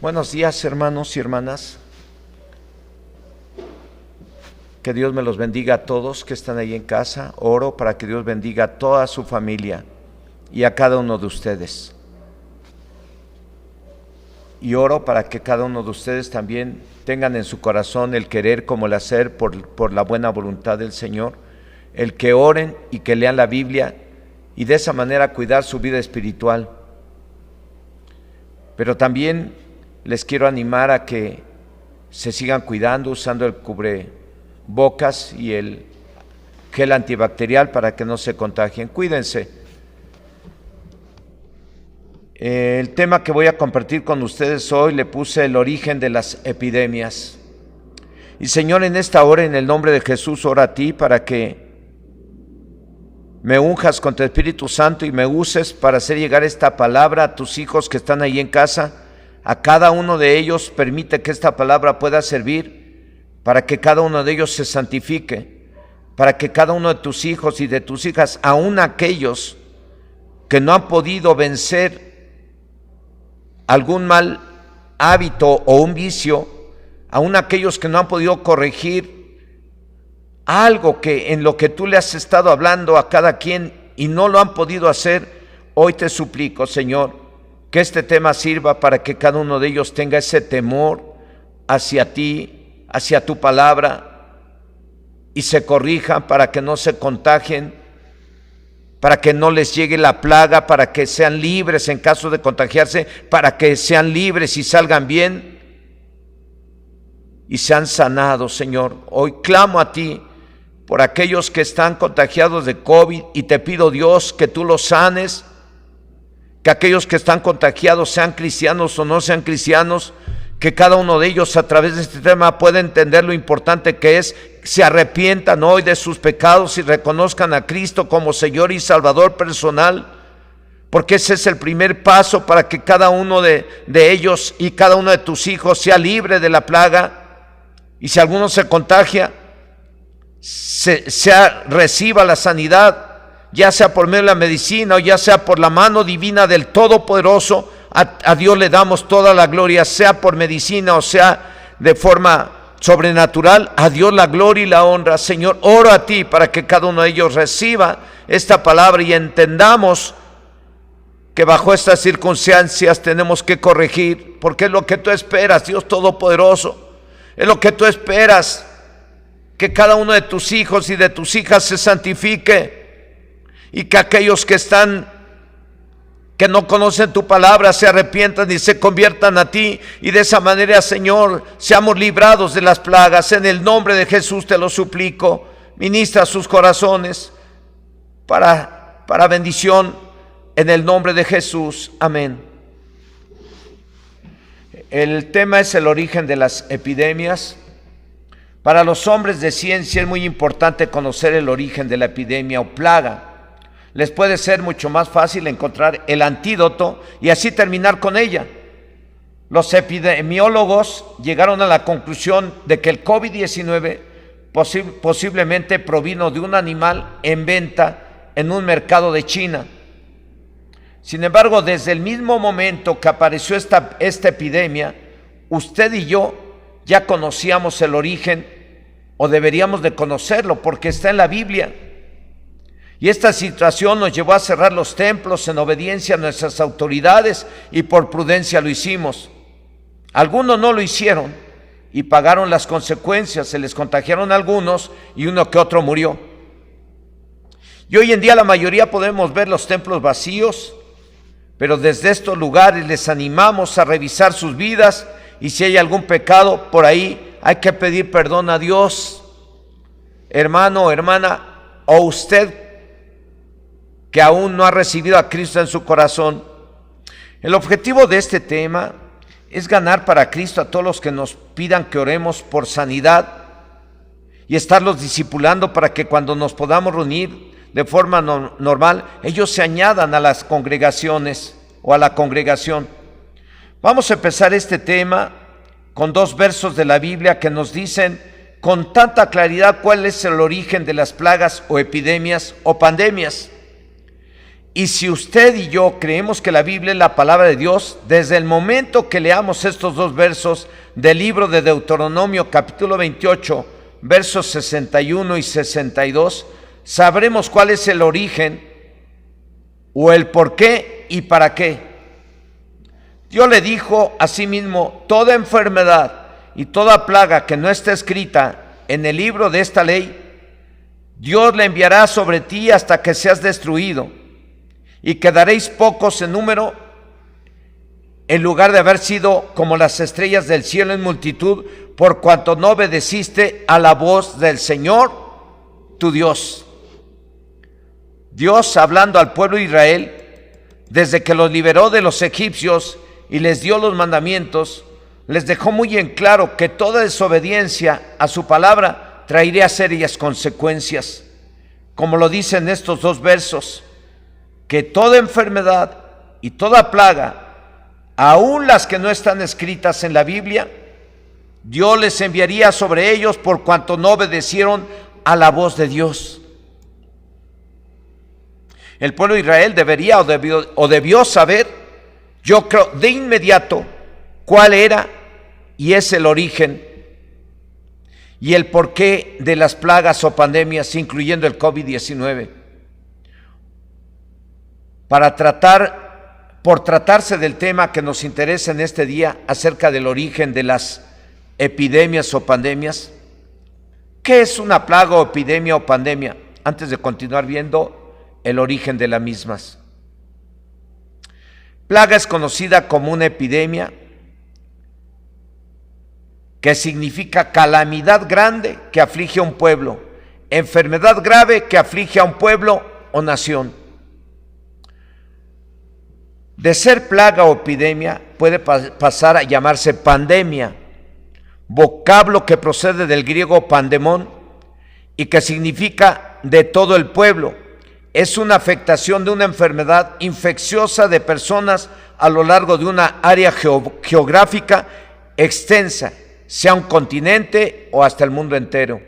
Buenos días, hermanos y hermanas. Que Dios me los bendiga a todos que están ahí en casa. Oro para que Dios bendiga a toda su familia y a cada uno de ustedes. Y oro para que cada uno de ustedes también tengan en su corazón el querer como el hacer por la buena voluntad del Señor, el que oren y que lean la Biblia y de esa manera cuidar su vida espiritual. Pero también les quiero animar a que se sigan cuidando usando el cubrebocas y el gel antibacterial para que no se contagien. Cuídense. El tema que voy a compartir con ustedes hoy le puse el origen de las epidemias. Y Señor, en esta hora, en el nombre de Jesús, oro a ti para que me unjas con tu Espíritu Santo y me uses para hacer llegar esta palabra a tus hijos que están ahí en casa. A cada uno de ellos permite que esta palabra pueda servir para que cada uno de ellos se santifique, para que cada uno de tus hijos y de tus hijas, aun aquellos que no han podido vencer algún mal hábito o un vicio, aun aquellos que no han podido corregir algo que en lo que tú le has estado hablando a cada quien y no lo han podido hacer, hoy te suplico, Señor, que este tema sirva para que cada uno de ellos tenga ese temor hacia ti, hacia tu palabra, y se corrijan para que no se contagien, para que no les llegue la plaga, para que sean libres en caso de contagiarse, para que sean libres y salgan bien y sean sanados, Señor. Hoy clamo a ti por aquellos que están contagiados de COVID y te pido, Dios, que tú los sanes, que aquellos que están contagiados sean cristianos o no sean cristianos, que cada uno de ellos a través de este tema pueda entender lo importante que es, se arrepientan hoy de sus pecados y reconozcan a Cristo como Señor y Salvador personal, porque ese es el primer paso para que cada uno de ellos y cada uno de tus hijos sea libre de la plaga, y si alguno se contagia, reciba la sanidad, ya sea por medio de la medicina o ya sea por la mano divina del Todopoderoso. A Dios le damos toda la gloria, sea por medicina o sea de forma sobrenatural. A Dios la gloria y la honra. Señor, oro a ti para que cada uno de ellos reciba esta palabra y entendamos que bajo estas circunstancias tenemos que corregir, porque es lo que tú esperas, Dios Todopoderoso. Es lo que tú esperas, que cada uno de tus hijos y de tus hijas se santifique, y que aquellos que no conocen tu palabra se arrepientan y se conviertan a ti, y de esa manera, Señor, seamos librados de las plagas. En el nombre de Jesús te lo suplico. Ministra sus corazones para bendición en el nombre de Jesús. Amén. El tema es el origen de las epidemias. Para los hombres de ciencia es muy importante conocer el origen de la epidemia o plaga. Les puede ser mucho más fácil encontrar el antídoto y así terminar con ella. Los epidemiólogos llegaron a la conclusión de que el COVID-19 posiblemente provino de un animal en venta en un mercado de China. Sin embargo, desde el mismo momento que apareció esta epidemia, usted y yo ya conocíamos el origen, o deberíamos de conocerlo porque está en la Biblia. Y esta situación nos llevó a cerrar los templos en obediencia a nuestras autoridades, y por prudencia lo hicimos. Algunos no lo hicieron y pagaron las consecuencias, se les contagiaron algunos y uno que otro murió. Y hoy en día la mayoría podemos ver los templos vacíos, pero desde estos lugares les animamos a revisar sus vidas, y si hay algún pecado por ahí, hay que pedir perdón a Dios. Hermano, hermana, o usted que aún no ha recibido a Cristo en su corazón. El objetivo de este tema es ganar para Cristo a todos los que nos pidan que oremos por sanidad y estarlos discipulando para que cuando nos podamos reunir de forma normal, ellos se añadan a las congregaciones o a la congregación. Vamos a empezar este tema con 2 versos de la Biblia que nos dicen con tanta claridad cuál es el origen de las plagas o epidemias o pandemias. Y si usted y yo creemos que la Biblia es la palabra de Dios, desde el momento que leamos estos dos versos del libro de Deuteronomio capítulo 28, versos 61 y 62, sabremos cuál es el origen o el por qué y para qué. Dios le dijo a sí mismo: toda enfermedad y toda plaga que no esté escrita en el libro de esta ley, Dios la enviará sobre ti hasta que seas destruido, y quedaréis pocos en número, en lugar de haber sido como las estrellas del cielo en multitud, por cuanto no obedeciste a la voz del Señor, tu Dios. Dios, hablando al pueblo de Israel, desde que los liberó de los egipcios y les dio los mandamientos, les dejó muy en claro que toda desobediencia a su palabra traería serias consecuencias, como lo dicen estos dos versos, que toda enfermedad y toda plaga, aun las que no están escritas en la Biblia, Dios les enviaría sobre ellos por cuanto no obedecieron a la voz de Dios. El pueblo de Israel debería o debió saber, yo creo, de inmediato cuál era y es el origen y el porqué de las plagas o pandemias, incluyendo el COVID-19. Por tratarse del tema que nos interesa en este día acerca del origen de las epidemias o pandemias. ¿Qué es una plaga o epidemia o pandemia? Antes de continuar viendo el origen de las mismas. Plaga es conocida como una epidemia, que significa calamidad grande que aflige a un pueblo, enfermedad grave que aflige a un pueblo o nación. De ser plaga o epidemia puede pasar a llamarse pandemia, vocablo que procede del griego pandemón y que significa de todo el pueblo. Es una afectación de una enfermedad infecciosa de personas a lo largo de una área geográfica extensa, sea un continente o hasta el mundo entero.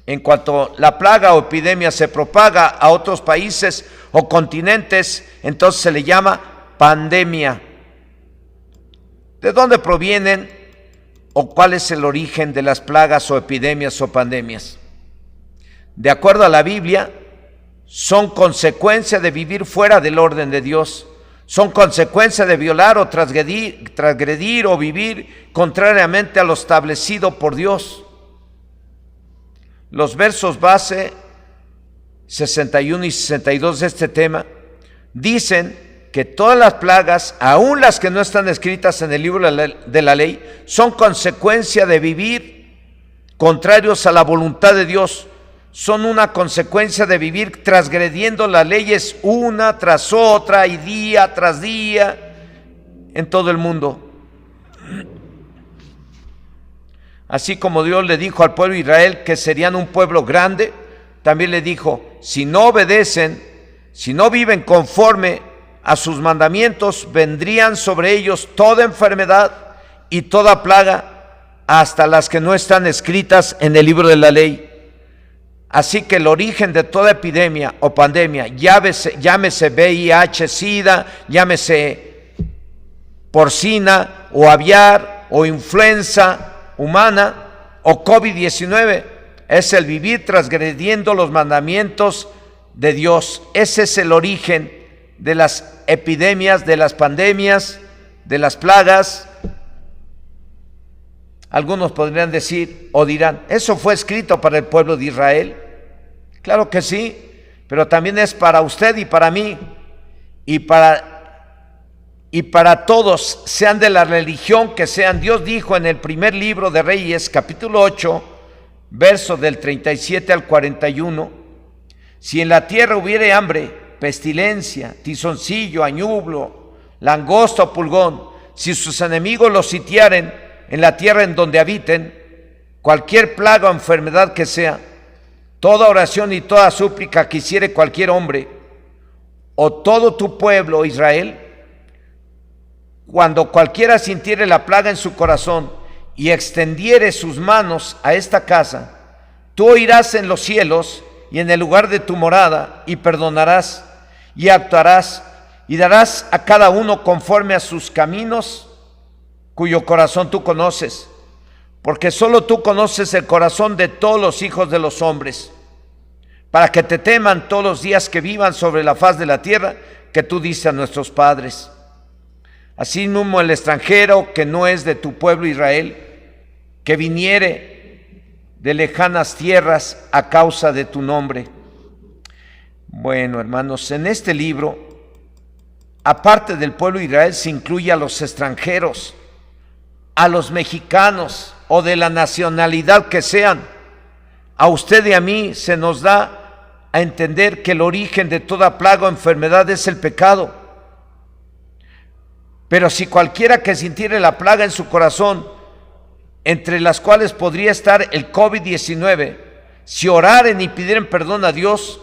En cuanto la plaga o epidemia se propaga a otros países o continentes, entonces se le llama pandemia. ¿De dónde provienen o cuál es el origen de las plagas o epidemias o pandemias? De acuerdo a la Biblia, son consecuencia de vivir fuera del orden de Dios, son consecuencia de violar o transgredir o vivir contrariamente a lo establecido por Dios. Los versos base 61 y 62 de este tema dicen que todas las plagas, aun las que no están escritas en el libro de la ley, son consecuencia de vivir contrarios a la voluntad de Dios. Son una consecuencia de vivir transgrediendo las leyes una tras otra y día tras día en todo el mundo. Así como Dios le dijo al pueblo de Israel que serían un pueblo grande, también le dijo: si no obedecen, si no viven conforme a sus mandamientos, vendrían sobre ellos toda enfermedad y toda plaga, hasta las que no están escritas en el libro de la ley. Así que el origen de toda epidemia o pandemia, llámese VIH, SIDA, llámese porcina o aviar o influenza humana o COVID-19, es el vivir transgrediendo los mandamientos de Dios. Ese es el origen de las epidemias, de las pandemias, de las plagas. Algunos podrían decir o dirán: ¿eso fue escrito para el pueblo de Israel? Claro que sí, pero también es para usted y para mí y para todos, sean de la religión que sean. Dios dijo en el primer libro de Reyes, capítulo 8, versos del 37 al 41, si en la tierra hubiere hambre, pestilencia, tizoncillo, añublo, langosta o pulgón, si sus enemigos los sitiaren en la tierra en donde habiten, cualquier plaga o enfermedad que sea, toda oración y toda súplica que hiciere cualquier hombre o todo tu pueblo Israel, cuando cualquiera sintiere la plaga en su corazón y extendiere sus manos a esta casa, tú oirás en los cielos y en el lugar de tu morada y perdonarás y actuarás, y darás a cada uno conforme a sus caminos, cuyo corazón tú conoces, porque solo tú conoces el corazón de todos los hijos de los hombres, para que te teman todos los días que vivan sobre la faz de la tierra, que tú diste a nuestros padres. Asimismo el extranjero que no es de tu pueblo Israel, que viniere de lejanas tierras a causa de tu nombre. Bueno, hermanos, en este libro, aparte del pueblo de Israel, se incluye a los extranjeros, a los mexicanos o de la nacionalidad que sean. A usted y a mí se nos da a entender que el origen de toda plaga o enfermedad es el pecado. Pero si cualquiera que sintiere la plaga en su corazón, entre las cuales podría estar el COVID-19, si oraren y pidieran perdón a Dios,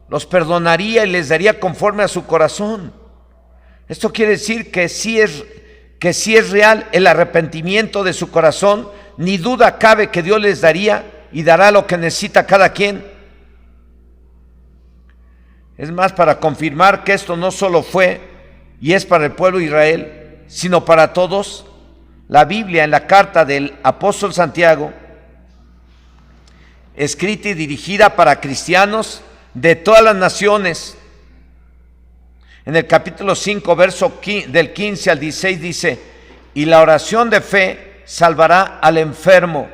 los perdonaría y les daría conforme a su corazón. Esto quiere decir que sí es real el arrepentimiento de su corazón, ni duda cabe que Dios les daría y dará lo que necesita cada quien. Es más, para confirmar que esto no solo fue y es para el pueblo de Israel, sino para todos, la Biblia en la carta del apóstol Santiago, escrita y dirigida para cristianos de todas las naciones, en el capítulo 5, verso del 15 al 16 dice: y la oración de fe salvará al enfermo,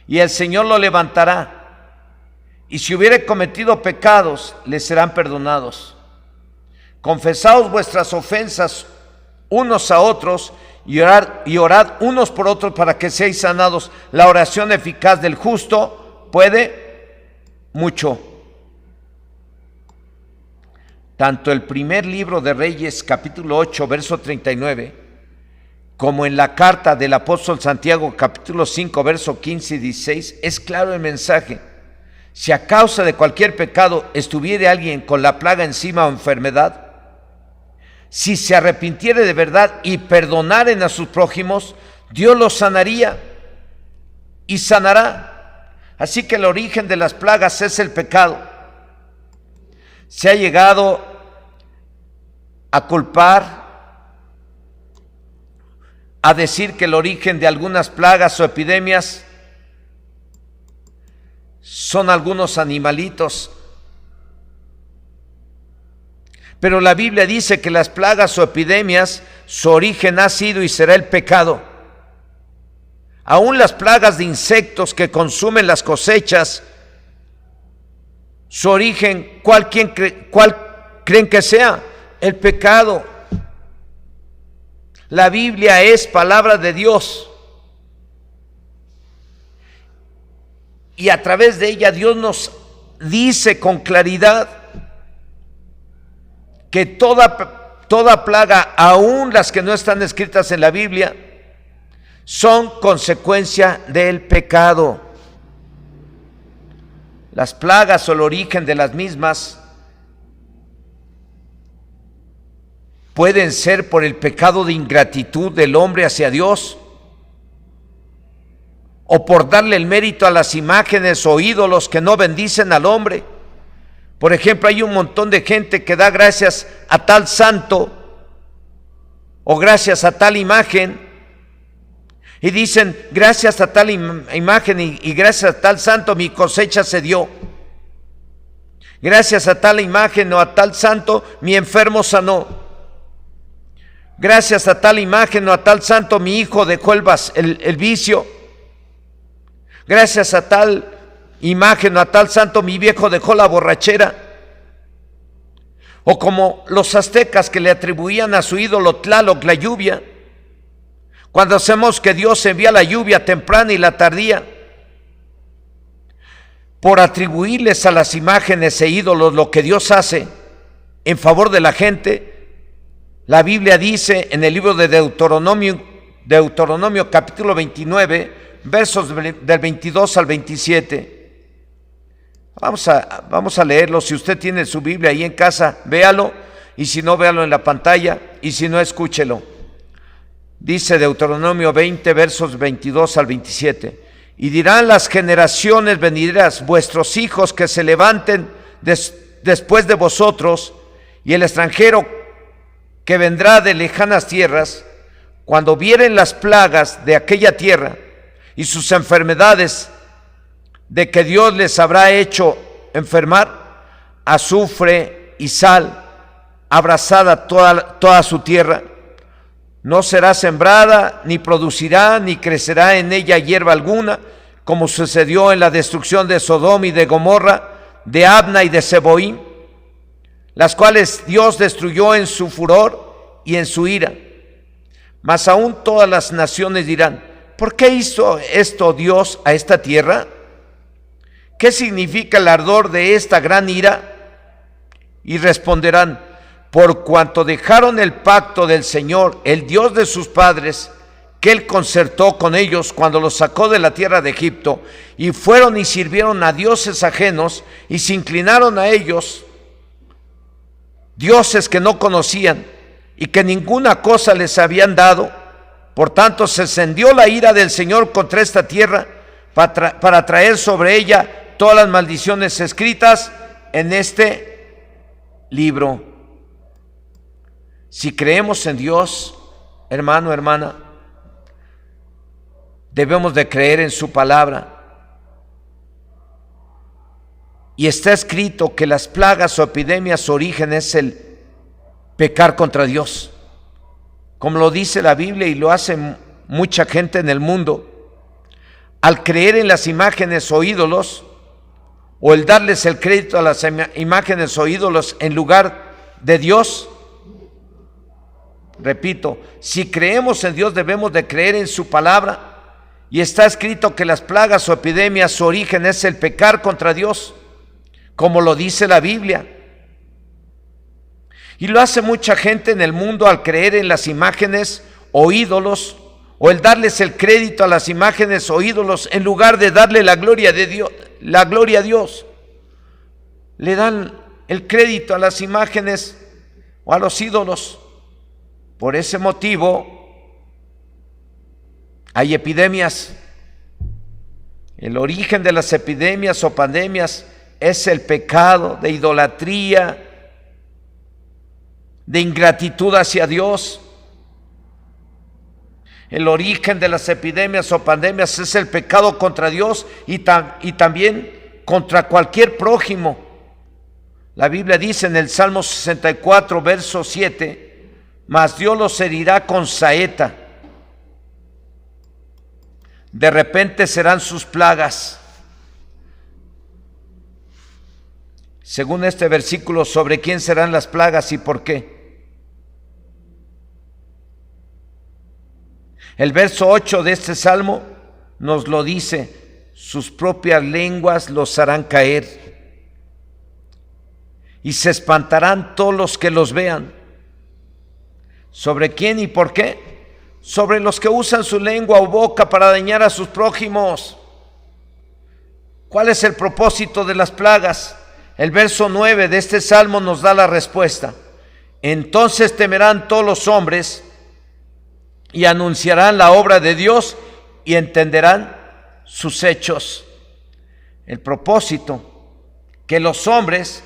y el Señor lo levantará, y si hubiere cometido pecados, les serán perdonados. Confesaos vuestras ofensas unos a otros, y orad unos por otros para que seáis sanados. La oración eficaz del justo puede mucho. Tanto el primer libro de Reyes, capítulo 8, verso 39, como en la carta del apóstol Santiago, capítulo 5, verso 15 y 16, es claro el mensaje. Si a causa de cualquier pecado estuviere alguien con la plaga encima o enfermedad, si se arrepintiere de verdad y perdonaren a sus prójimos, Dios los sanaría y sanará. Así que el origen de las plagas es el pecado. Se ha llegado a culpar, a decir que el origen de algunas plagas o epidemias son algunos animalitos. Pero la Biblia dice que las plagas o epidemias, su origen ha sido y será el pecado. Aún las plagas de insectos que consumen las cosechas, su origen, ¿cuál creen que sea? El pecado. La Biblia es palabra de Dios. Y a través de ella Dios nos dice con claridad que toda plaga, aún las que no están escritas en la Biblia, son consecuencia del pecado. Las plagas o el origen de las mismas pueden ser por el pecado de ingratitud del hombre hacia Dios, o por darle el mérito a las imágenes o ídolos que no bendicen al hombre. Por ejemplo, hay un montón de gente que da gracias a tal santo o gracias a tal imagen y dicen: gracias a tal imagen y gracias a tal santo mi cosecha se dio. Gracias a tal imagen o a tal santo mi enfermo sanó. Gracias a tal imagen o a tal santo mi hijo dejó el vicio. Gracias a tal imagen o a tal santo mi viejo dejó la borrachera. O como los aztecas que le atribuían a su ídolo Tlaloc la lluvia, cuando hacemos que Dios envía la lluvia temprana y la tardía. Por atribuirles a las imágenes e ídolos lo que Dios hace en favor de la gente, la Biblia dice en el libro de Deuteronomio capítulo 29, versos del 22 al 27. Vamos a leerlo. Si usted tiene su Biblia ahí en casa, véalo, y si no, véalo en la pantalla, y si no, escúchelo. Dice Deuteronomio 20, versos 22 al 27. Y dirán las generaciones venideras: vuestros hijos que se levanten después de vosotros Y el extranjero que vendrá de lejanas tierras, cuando vieren las plagas de aquella tierra y sus enfermedades de que Dios les habrá hecho enfermar, azufre y sal, abrasada toda su tierra, no será sembrada, ni producirá, ni crecerá en ella hierba alguna, como sucedió en la destrucción de Sodoma y de Gomorra, de Adma y de Zeboim, las cuales Dios destruyó en su furor y en su ira. Mas aún todas las naciones dirán: ¿por qué hizo esto Dios a esta tierra? ¿Qué significa el ardor de esta gran ira? Y responderán: por cuanto dejaron el pacto del Señor, el Dios de sus padres, que Él concertó con ellos cuando los sacó de la tierra de Egipto, y fueron y sirvieron a dioses ajenos, y se inclinaron a ellos, dioses que no conocían, y que ninguna cosa les habían dado. Por tanto se encendió la ira del Señor contra esta tierra, para traer sobre ella todas las maldiciones escritas en este libro. Si creemos en Dios, hermano, hermana, debemos de creer en su palabra. Y está escrito que las plagas o epidemias, su origen es el pecar contra Dios, como lo dice la Biblia y lo hace mucha gente en el mundo. Al creer en las imágenes o ídolos, o el darles el crédito a las imágenes o ídolos en lugar de Dios. Repito, si creemos en Dios, debemos de creer en su palabra. Y está escrito que las plagas o epidemias, su origen es el pecar contra Dios, como lo dice la Biblia. Y lo hace mucha gente en el mundo al creer en las imágenes o ídolos, o el darles el crédito a las imágenes o ídolos en lugar de darle la gloria de Dios, la gloria a Dios. Le dan el crédito a las imágenes o a los ídolos. Por ese motivo hay epidemias. El origen de las epidemias o pandemias es el pecado de idolatría, de ingratitud hacia Dios. El origen de las epidemias o pandemias es el pecado contra Dios y también contra cualquier prójimo. La Biblia dice en el Salmo 64, verso 7, mas Dios los herirá con saeta. De repente serán sus plagas. Según este versículo, ¿sobre quién serán las plagas y por qué? El verso 8 de este salmo nos lo dice: sus propias lenguas los harán caer y se espantarán todos los que los vean. ¿Sobre quién y por qué? Sobre los que usan su lengua o boca para dañar a sus prójimos. ¿Cuál es el propósito de las plagas? El verso 9 de este salmo nos da la respuesta. Entonces temerán todos los hombres y anunciarán la obra de Dios y entenderán sus hechos. El propósito, que los hombres,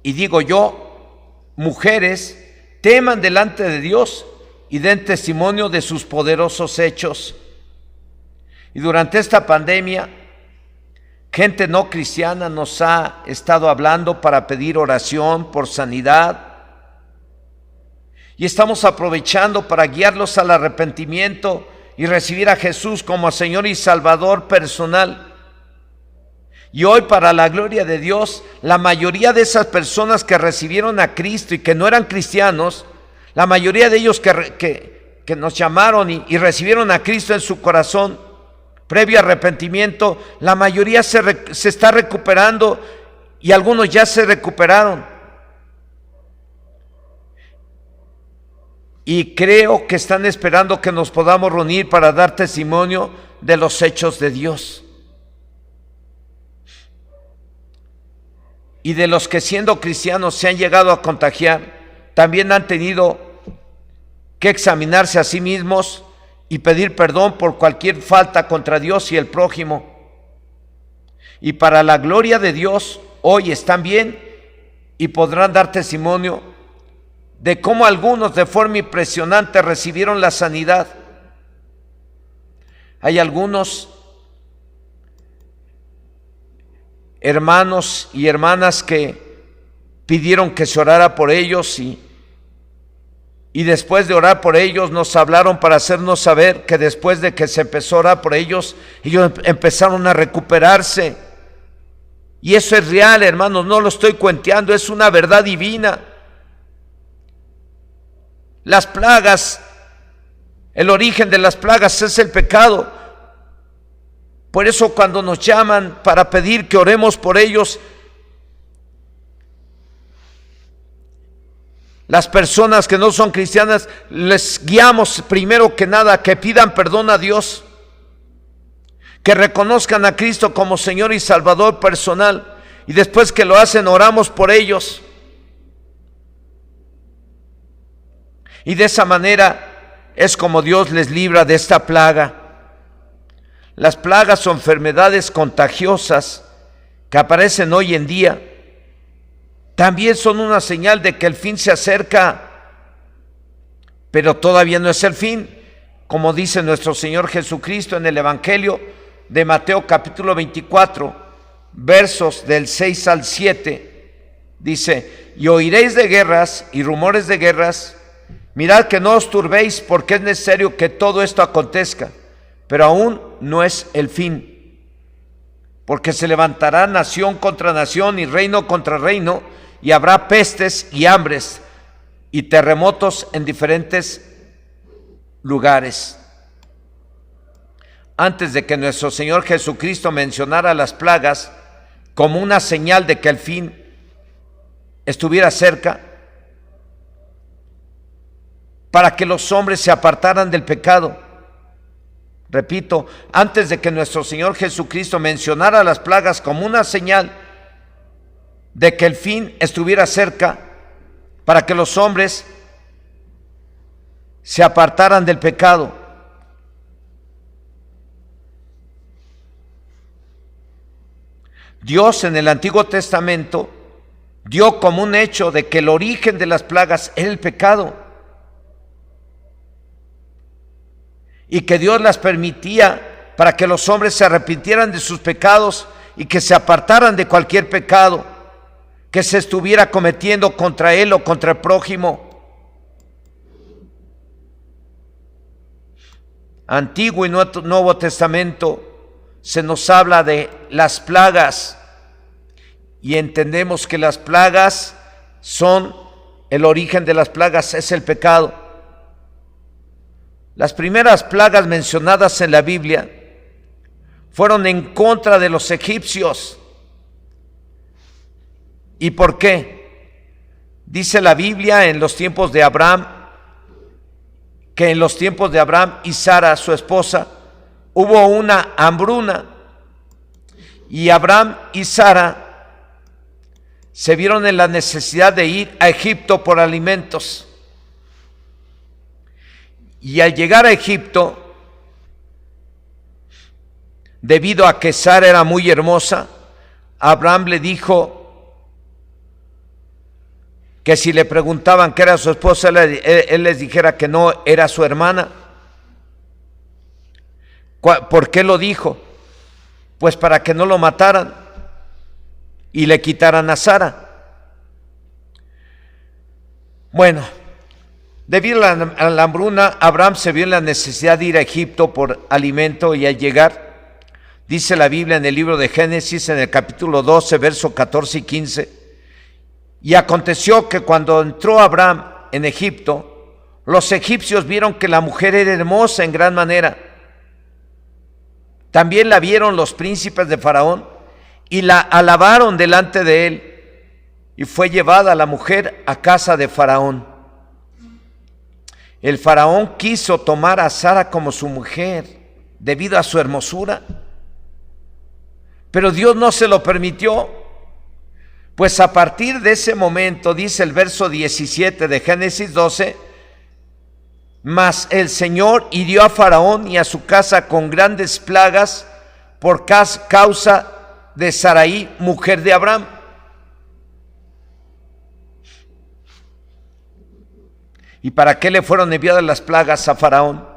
y digo yo, mujeres, teman delante de Dios y den testimonio de sus poderosos hechos. Y durante esta pandemia, gente no cristiana nos ha estado hablando para pedir oración por sanidad. Y estamos aprovechando para guiarlos al arrepentimiento y recibir a Jesús como Señor y Salvador personal. Y hoy, para la gloria de Dios, la mayoría de esas personas que recibieron a Cristo y que no eran cristianos, la mayoría de ellos que nos llamaron y recibieron a Cristo en su corazón, previo arrepentimiento, la mayoría se está recuperando y algunos ya se recuperaron. Y creo que están esperando que nos podamos reunir para dar testimonio de los hechos de Dios. Y de los que siendo cristianos se han llegado a contagiar, también han tenido que examinarse a sí mismos y pedir perdón por cualquier falta contra Dios y el prójimo. Y para la gloria de Dios, hoy están bien y podrán dar testimonio de cómo algunos de forma impresionante recibieron la sanidad. Hay algunos hermanos y hermanas que pidieron que se orara por ellos y después de orar por ellos nos hablaron para hacernos saber que después de que se empezó a orar por ellos, ellos empezaron a recuperarse. Y eso es real, hermanos, no lo estoy cuenteando, es una verdad divina. Las plagas, el origen de las plagas es el pecado. Por eso cuando nos llaman para pedir que oremos por ellos, las personas que no son cristianas, les guiamos primero que nada a que pidan perdón a Dios, que reconozcan a Cristo como Señor y Salvador personal, y después que lo hacen, oramos por ellos. Y de esa manera es como Dios les libra de esta plaga. Las plagas o enfermedades contagiosas que aparecen hoy en día también son una señal de que el fin se acerca, pero todavía no es el fin, como dice nuestro Señor Jesucristo en el Evangelio de Mateo capítulo 24, versos del 6 al 7, dice: y oiréis de guerras y rumores de guerras, mirad que no os turbéis, porque es necesario que todo esto acontezca, pero aún no es el fin, porque se levantará nación contra nación y reino contra reino, y habrá pestes y hambres y terremotos en diferentes lugares. Antes de que nuestro Señor Jesucristo mencionara las plagas como una señal de que el fin estuviera cerca, para que los hombres se apartaran del pecado. Repito, antes de que nuestro Señor Jesucristo mencionara las plagas como una señal de que el fin estuviera cerca, para que los hombres se apartaran del pecado. Dios en el Antiguo Testamento dio como un hecho de que el origen de las plagas era el pecado, y que Dios las permitía para que los hombres se arrepintieran de sus pecados y que se apartaran de cualquier pecado que se estuviera cometiendo contra él o contra el prójimo. Antiguo y Nuevo Testamento se nos habla de las plagas y entendemos que las plagas son, el origen de las plagas es el pecado. Las primeras plagas mencionadas en la Biblia fueron en contra de los egipcios. ¿Y por qué? Dice la Biblia en los tiempos de Abraham, que en los tiempos de Abraham y Sara, su esposa, hubo una hambruna, y Abraham y Sara se vieron en la necesidad de ir a Egipto por alimentos. Y al llegar a Egipto, debido a que Sara era muy hermosa, Abraham le dijo que si le preguntaban qué era su esposa, él les dijera que no era su hermana. ¿Por qué lo dijo? Pues para que no lo mataran y le quitaran a Sara. Bueno, debido a la hambruna, Abraham se vio en la necesidad de ir a Egipto por alimento, y al llegar, dice la Biblia en el libro de Génesis, en el capítulo 12, versos 14 y 15, y aconteció que cuando entró Abraham en Egipto, los egipcios vieron que la mujer era hermosa en gran manera. También la vieron los príncipes de Faraón y la alabaron delante de él, y fue llevada la mujer a casa de Faraón. El Faraón quiso tomar a Sara como su mujer debido a su hermosura, pero Dios no se lo permitió. Pues a partir de ese momento, dice el verso 17 de Génesis 12, mas el Señor hirió a Faraón y a su casa con grandes plagas por causa de Sarai, mujer de Abraham. ¿Y para qué le fueron enviadas las plagas a Faraón?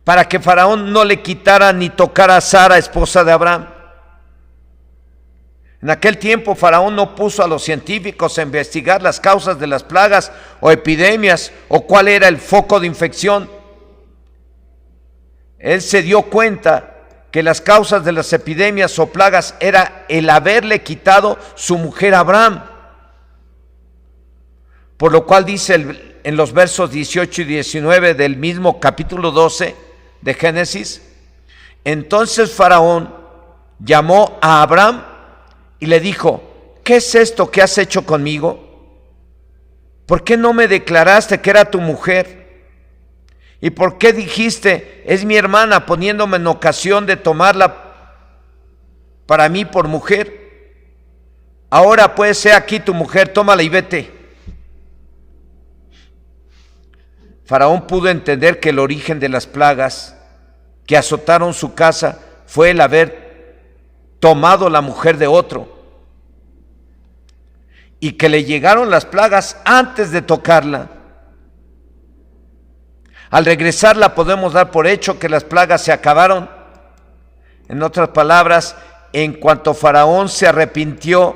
Para que Faraón no le quitara ni tocara a Sara, esposa de Abraham. En aquel tiempo Faraón no puso a los científicos a investigar las causas de las plagas o epidemias o cuál era el foco de infección. Él se dio cuenta que las causas de las epidemias o plagas era el haberle quitado su mujer a Abraham. Por lo cual dice en los versos 18 y 19 del mismo capítulo 12 de Génesis: entonces Faraón llamó a Abraham y le dijo: ¿qué es esto que has hecho conmigo? ¿Por qué no me declaraste que era tu mujer? ¿Y por qué dijiste: es mi hermana, poniéndome en ocasión de tomarla para mí por mujer? Ahora pues, sea aquí tu mujer, tómala y vete. Faraón pudo entender que el origen de las plagas que azotaron su casa fue el haber tomado la mujer de otro, y que le llegaron las plagas antes de tocarla. Al regresarla podemos dar por hecho que las plagas se acabaron. En otras palabras, en cuanto Faraón se arrepintió,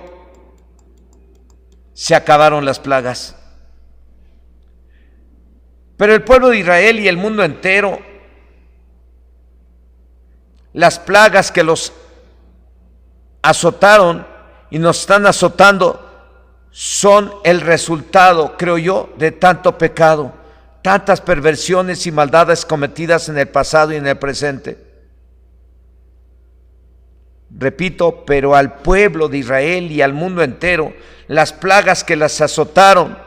se acabaron las plagas. Pero el pueblo de Israel y el mundo entero, las plagas que los azotaron y nos están azotando, son el resultado, creo yo, de tanto pecado, tantas perversiones y maldades cometidas en el pasado y en el presente. Repito, pero al pueblo de Israel y al mundo entero, las plagas que las azotaron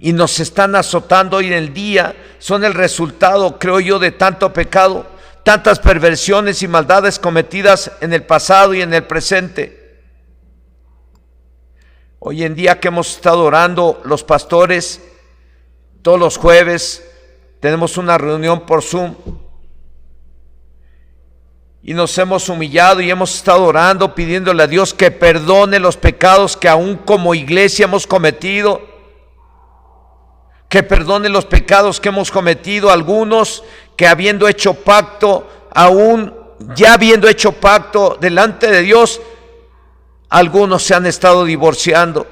y nos están azotando hoy en el día son el resultado, creo yo, de tanto pecado, tantas perversiones y maldades cometidas en el pasado y en el presente. Hoy en día que hemos estado orando los pastores, todos los jueves tenemos una reunión por Zoom y nos hemos humillado y hemos estado orando, pidiéndole a Dios que perdone los pecados que aún como iglesia hemos cometido, que perdone los pecados que hemos cometido, algunos que habiendo hecho pacto, aún ya habiendo hecho pacto delante de Dios, algunos se han estado divorciando.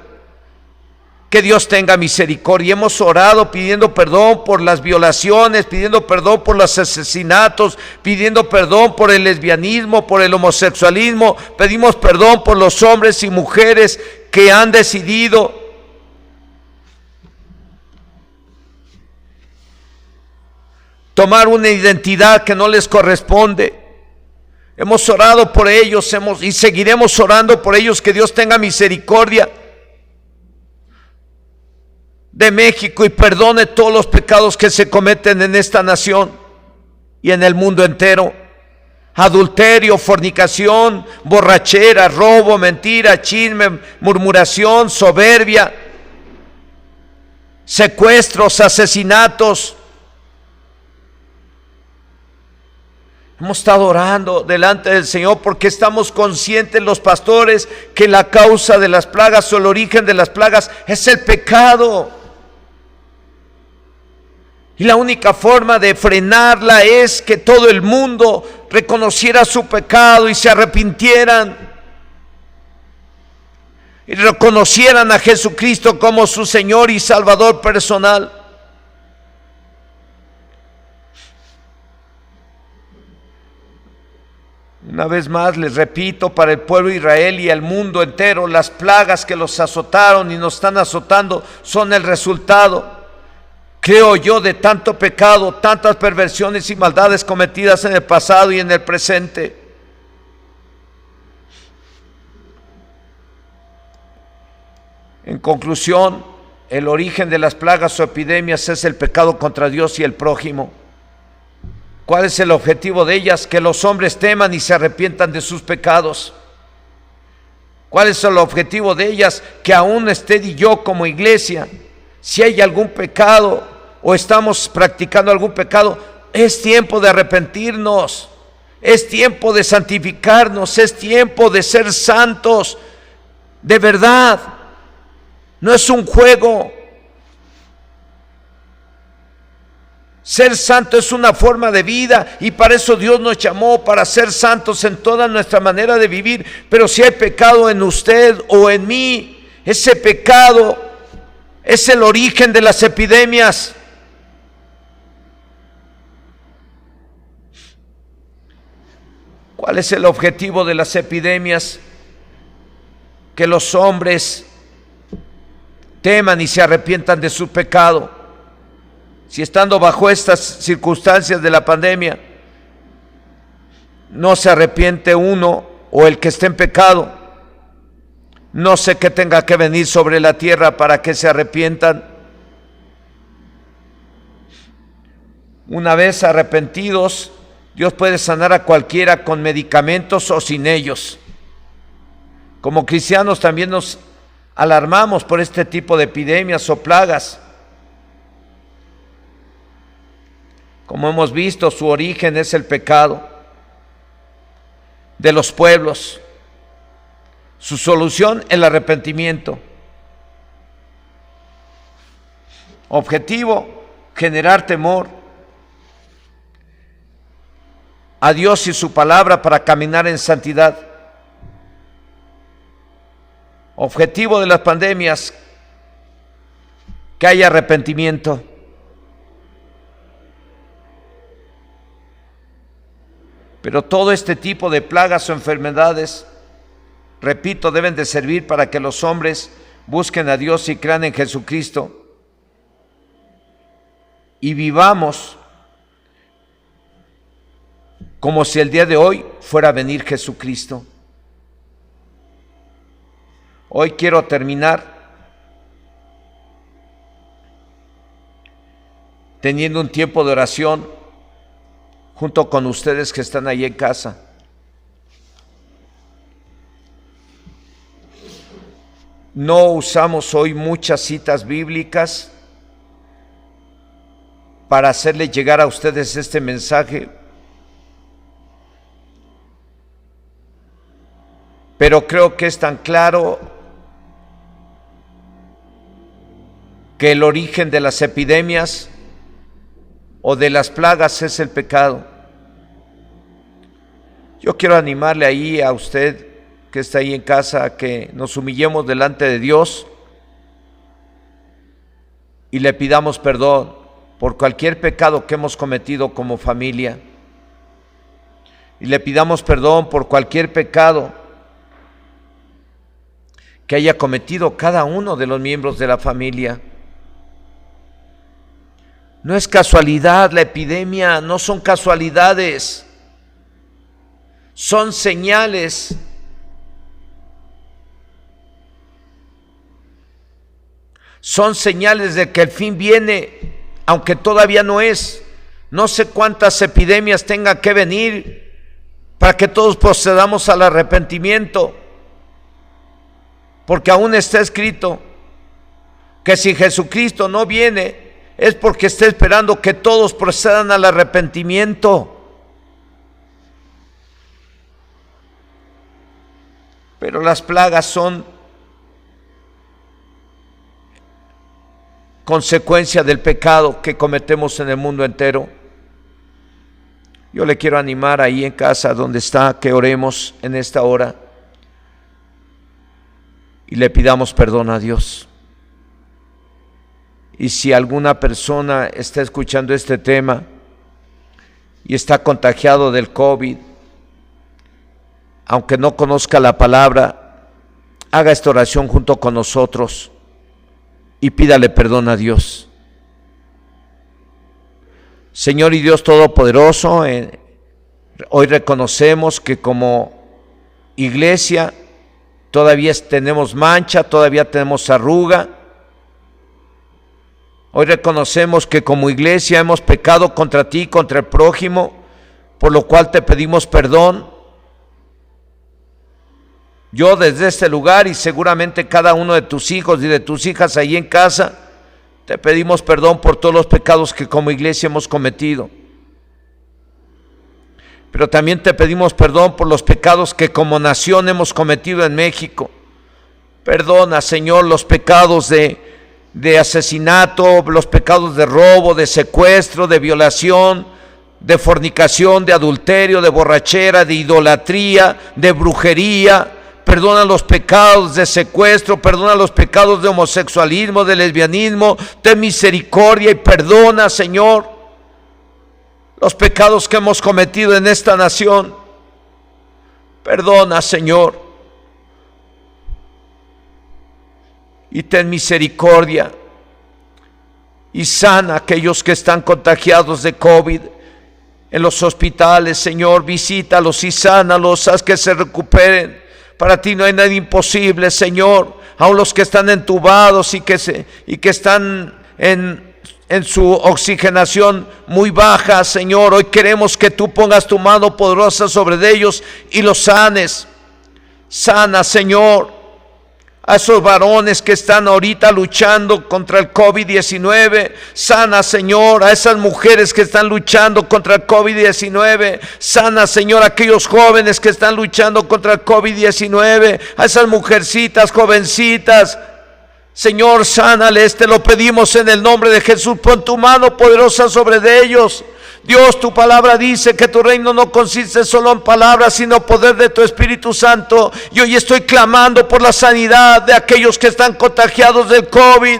Que Dios tenga misericordia. Hemos orado pidiendo perdón por las violaciones, pidiendo perdón por los asesinatos, pidiendo perdón por el lesbianismo, por el homosexualismo. Pedimos perdón por los hombres y mujeres que han decidido tomar una identidad que no les corresponde. Hemos orado por ellos y seguiremos orando por ellos. Que Dios tenga misericordia de México y perdone todos los pecados que se cometen en esta nación y en el mundo entero. Adulterio, fornicación, borrachera, robo, mentira, chisme, murmuración, soberbia, secuestros, asesinatos. Hemos estado orando delante del Señor porque estamos conscientes los pastores que la causa de las plagas o el origen de las plagas es el pecado. Y la única forma de frenarla es que todo el mundo reconociera su pecado y se arrepintieran. Y reconocieran a Jesucristo como su Señor y Salvador personal. Una vez más les repito, para el pueblo de Israel y el mundo entero, las plagas que los azotaron y nos están azotando son el resultado, creo yo, de tanto pecado, tantas perversiones y maldades cometidas en el pasado y en el presente. En conclusión, el origen de las plagas o epidemias es el pecado contra Dios y el prójimo. ¿Cuál es el objetivo de ellas? Que los hombres teman y se arrepientan de sus pecados. ¿Cuál es el objetivo de ellas? Que aún usted y yo como iglesia, si hay algún pecado o estamos practicando algún pecado, es tiempo de arrepentirnos, es tiempo de santificarnos, es tiempo de ser santos, de verdad. No es un juego, Ser santo es una forma de vida y para eso Dios nos llamó, para ser santos en toda nuestra manera de vivir. Pero si hay pecado en usted o en mí, ese pecado es el origen de las epidemias. ¿Cuál es el objetivo de las epidemias? Que los hombres teman y se arrepientan de su pecado. Si estando bajo estas circunstancias de la pandemia no se arrepiente uno o el que esté en pecado, no sé qué tenga que venir sobre la tierra para que se arrepientan. Una vez arrepentidos, Dios puede sanar a cualquiera con medicamentos o sin ellos. Como cristianos también nos alarmamos por este tipo de epidemias o plagas. Como hemos visto, su origen es el pecado de los pueblos. Su solución, el arrepentimiento. Objetivo, generar temor a Dios y su palabra para caminar en santidad. Objetivo de las pandemias, que haya arrepentimiento. Pero todo este tipo de plagas o enfermedades, repito, deben de servir para que los hombres busquen a Dios y crean en Jesucristo y vivamos como si el día de hoy fuera a venir Jesucristo. Hoy quiero terminar teniendo un tiempo de oración junto con ustedes que están ahí en casa. No usamos hoy muchas citas bíblicas para hacerles llegar a ustedes este mensaje, pero creo que es tan claro que el origen de las epidemias o de las plagas es el pecado. Yo quiero animarle ahí a usted que está ahí en casa a que nos humillemos delante de Dios y le pidamos perdón por cualquier pecado que hemos cometido como familia, y le pidamos perdón por cualquier pecado que haya cometido cada uno de los miembros de la familia. No es casualidad la epidemia, no son casualidades, son señales. Son señales de que el fin viene, aunque todavía no es. No sé cuántas epidemias tengan que venir para que todos procedamos al arrepentimiento, porque aún está escrito que si Jesucristo no viene, es porque está esperando que todos procedan al arrepentimiento. Pero las plagas son consecuencia del pecado que cometemos en el mundo entero. Yo le quiero animar ahí en casa donde está, que oremos en esta hora y le pidamos perdón a Dios. Y si alguna persona está escuchando este tema y está contagiado del COVID, aunque no conozca la palabra, haga esta oración junto con nosotros y pídale perdón a Dios. Señor y Dios Todopoderoso, hoy reconocemos que como iglesia todavía tenemos mancha, todavía tenemos arruga. Hoy reconocemos que como iglesia hemos pecado contra ti, contra el prójimo, por lo cual te pedimos perdón. Yo desde este lugar y seguramente cada uno de tus hijos y de tus hijas ahí en casa, te pedimos perdón por todos los pecados que como iglesia hemos cometido. Pero también te pedimos perdón por los pecados que como nación hemos cometido en México. Perdona, Señor, los pecados de de asesinato, los pecados de robo, de secuestro, de violación, de fornicación, de adulterio, de borrachera, de idolatría, de brujería. Perdona los pecados de secuestro, perdona los pecados de homosexualismo, de lesbianismo. Ten misericordia y perdona, Señor, los pecados que hemos cometido en esta nación. Perdona, Señor, y ten misericordia y sana a aquellos que están contagiados de COVID en los hospitales. Señor, visítalos y sánalos, haz que se recuperen. Para ti no hay nada imposible, Señor. Aun los que están entubados y que están en su oxigenación muy baja, Señor, hoy queremos que tú pongas tu mano poderosa sobre ellos y los sanes. Sana, Señor, a esos varones que están ahorita luchando contra el COVID-19. Sana, Señor, a esas mujeres que están luchando contra el COVID-19. Sana, Señor, a aquellos jóvenes que están luchando contra el COVID-19. A esas mujercitas, jovencitas. Señor, sánales, te lo pedimos en el nombre de Jesús. Pon tu mano poderosa sobre de ellos. Dios, tu palabra dice que tu reino no consiste solo en palabras, sino poder de tu Espíritu Santo. Y hoy estoy clamando por la sanidad de aquellos que están contagiados del COVID.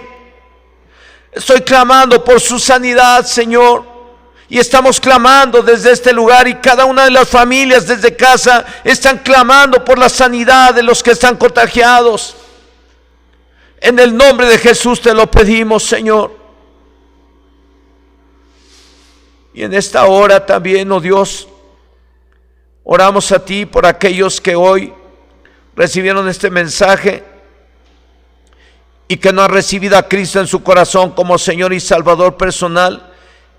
Estoy clamando por su sanidad, Señor. Y estamos clamando desde este lugar, y cada una de las familias desde casa están clamando por la sanidad de los que están contagiados. En el nombre de Jesús te lo pedimos, Señor. Y en esta hora también, oh Dios, oramos a ti por aquellos que hoy recibieron este mensaje y que no han recibido a Cristo en su corazón como Señor y Salvador personal.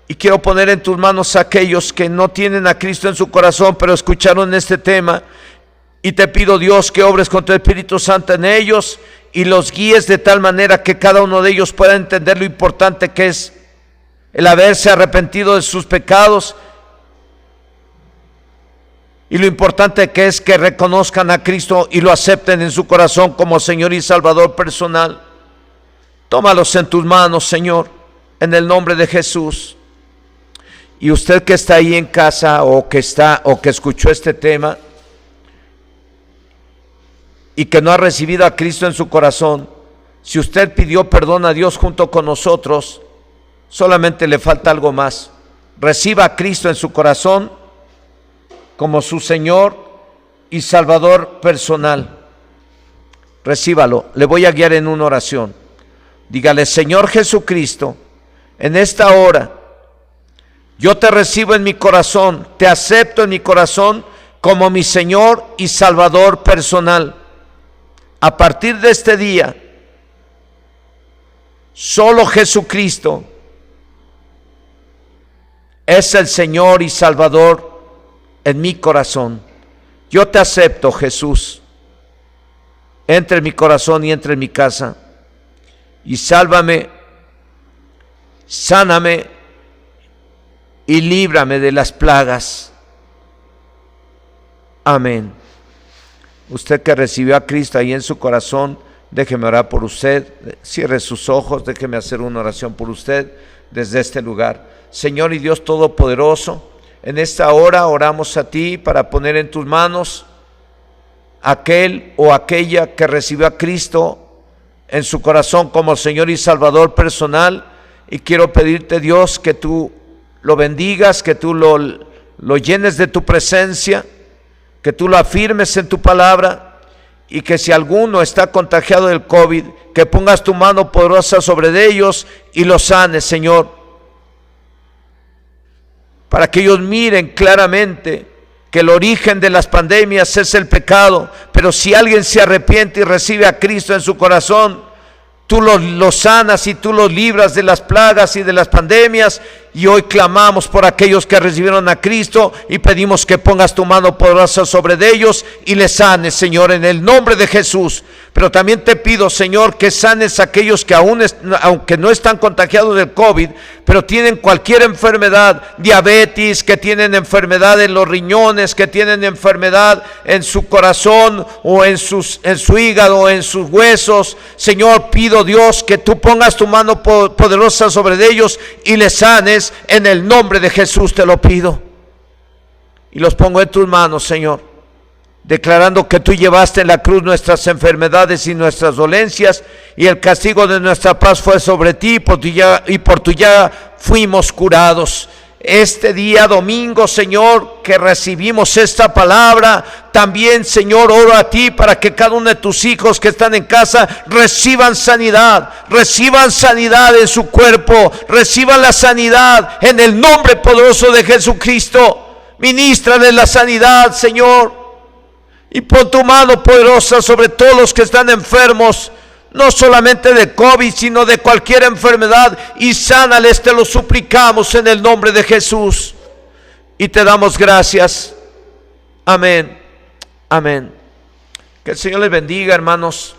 Y quiero poner en tus manos a aquellos que no tienen a Cristo en su corazón, pero escucharon este tema. Y te pido, Dios, que obres con tu Espíritu Santo en ellos y los guíes de tal manera que cada uno de ellos pueda entender lo importante que es el haberse arrepentido de sus pecados y lo importante que es que reconozcan a Cristo y lo acepten en su corazón como Señor y Salvador personal. Tómalos en tus manos, Señor, en el nombre de Jesús. Y usted que está ahí en casa o que escuchó este tema y que no ha recibido a Cristo en su corazón, si usted pidió perdón a Dios junto con nosotros, solamente le falta algo más. Reciba a Cristo en su corazón como su Señor y Salvador personal. Recíbalo. Le voy a guiar en una oración. Dígale: Señor Jesucristo, en esta hora yo te recibo en mi corazón, te acepto en mi corazón como mi Señor y Salvador personal. A partir de este día, solo Jesucristo es el Señor y Salvador en mi corazón. Yo te acepto, Jesús. Entra en mi corazón y entra en mi casa. Y sálvame, sáname y líbrame de las plagas. Amén. Usted que recibió a Cristo ahí en su corazón, déjeme orar por usted. Cierre sus ojos, déjeme hacer una oración por usted desde este lugar. Señor y Dios Todopoderoso, en esta hora oramos a ti para poner en tus manos aquel o aquella que recibió a Cristo en su corazón como Señor y Salvador personal. Y quiero pedirte, Dios, que tú lo bendigas, que tú lo llenes de tu presencia, que tú lo afirmes en tu palabra, y que si alguno está contagiado del COVID, que pongas tu mano poderosa sobre ellos y los sanes, Señor, para que ellos miren claramente que el origen de las pandemias es el pecado. Pero si alguien se arrepiente y recibe a Cristo en su corazón, tú los sanas y tú los libras de las plagas y de las pandemias, Y hoy clamamos por aquellos que recibieron a Cristo y pedimos que pongas tu mano poderosa sobre ellos y les sanes, Señor, en el nombre de Jesús. Pero también te pido, Señor, que sanes a aquellos que aunque no están contagiados del COVID, pero tienen cualquier enfermedad, diabetes, que tienen enfermedad en los riñones, que tienen enfermedad en su corazón o en su hígado o en sus huesos. Señor, pido, Dios, que tú pongas tu mano poderosa sobre ellos y les sanes. En el nombre de Jesús te lo pido. Y los pongo en tus manos, Señor, declarando que tú llevaste en la cruz nuestras enfermedades y nuestras dolencias, y el castigo de nuestra paz fue sobre ti, y por tu llaga fuimos curados. Este día domingo, Señor, que recibimos esta palabra, también, Señor, oro a ti para que cada uno de tus hijos que están en casa reciban sanidad en su cuerpo, reciban la sanidad en el nombre poderoso de Jesucristo. Ministrale la sanidad, Señor, y pon tu mano poderosa sobre todos los que están enfermos, no solamente de COVID, sino de cualquier enfermedad, y sánales, te lo suplicamos en el nombre de Jesús. Y te damos gracias. Amén. Amén. Que el Señor les bendiga, hermanos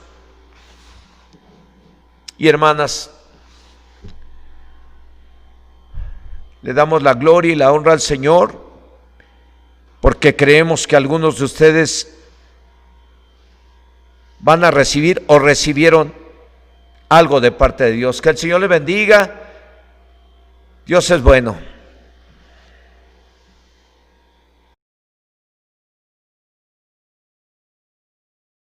y hermanas. Le damos la gloria y la honra al Señor, porque creemos que algunos de ustedes van a recibir o recibieron algo de parte de Dios. Que el Señor les bendiga. Dios es bueno.